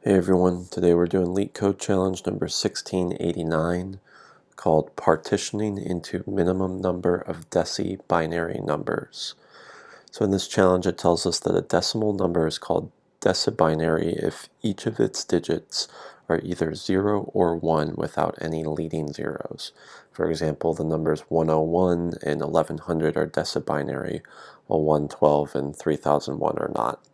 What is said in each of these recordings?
Hey everyone, today we're doing LeetCode challenge number 1689 called Partitioning into Minimum Number of Binary Numbers. So in this challenge it tells us that a decimal number is called decibinary if each of its digits are either 0 or 1 without any leading zeros. For example, the numbers 101 and 1100 are decibinary, while 112 and 3001 are not.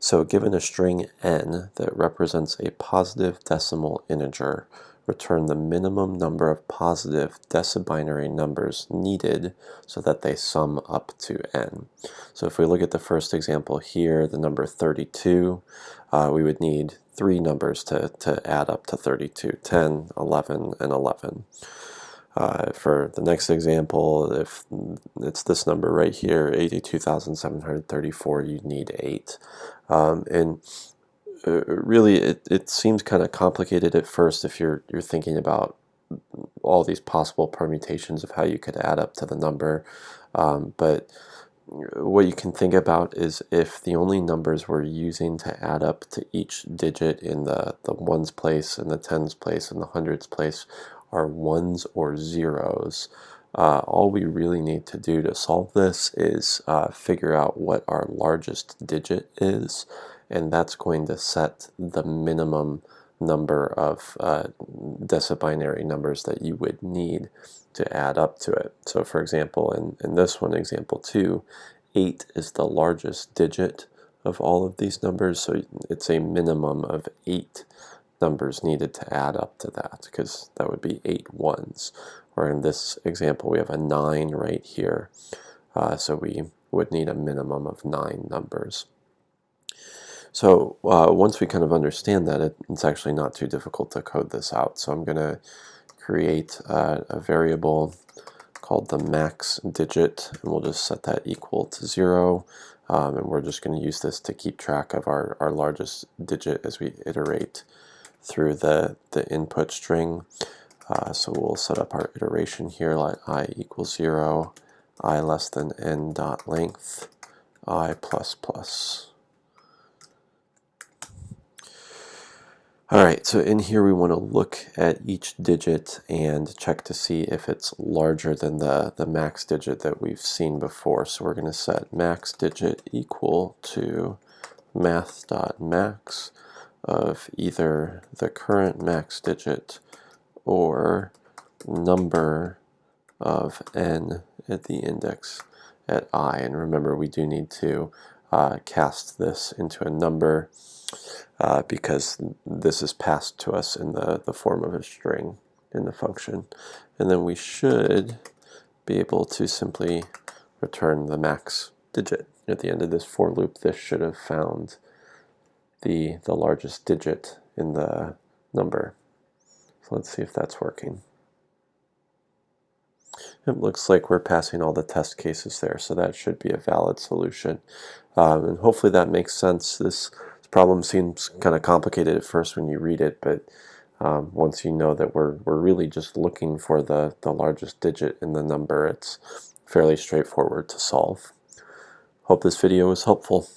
So given a string n that represents a positive decimal integer, return the minimum number of positive decibinary numbers needed so that they sum up to n. So if we look at the first example here, the number 32, we would need three numbers to add up to 32, 10, 11, and 11. For the next example, if it's this number right here, 82,734, you'd need 8. Really, it seems kind of complicated at first if you're thinking about all these possible permutations of how you could add up to the number. But what you can think about is if the only numbers we're using to add up to each digit in the ones place and the tens place and the hundreds place are ones or zeros, all we really need to do to solve this is figure out what our largest digit is, and that's going to set the minimum number of decibinary numbers that you would need to add up to it. So for example, in this one, example 2, 8 is the largest digit of all of these numbers, so it's a minimum of 8 numbers needed to add up to that, because that would be 8 ones. Or in this example, we have a 9 right here, so we would need a minimum of 9 numbers. So once we kind of understand that, it's actually not too difficult to code this out. So I'm going to create a variable called the max digit, and we'll just set that equal to 0. And we're just going to use this to keep track of our largest digit as we iterate through the input string. So we'll set up our iteration here like I equals 0, I less than n dot length, I plus plus. Alright, so in here we want to look at each digit and check to see if it's larger than the max digit that we've seen before. So we're going to set max digit equal to math.max of either the current max digit or number of n at the index at I. And remember, we do need to cast this into a number because this is passed to us in the form of a string in the function. And then we should be able to simply return the max digit. At the end of this for loop, this should have found the largest digit in the number. So let's see if that's working. It looks like we're passing all the test cases there, so that should be a valid solution. And hopefully that makes sense. This problem seems kind of complicated at first when you read it, but once you know that we're really just looking for the largest digit in the number, it's fairly straightforward to solve. Hope this video was helpful.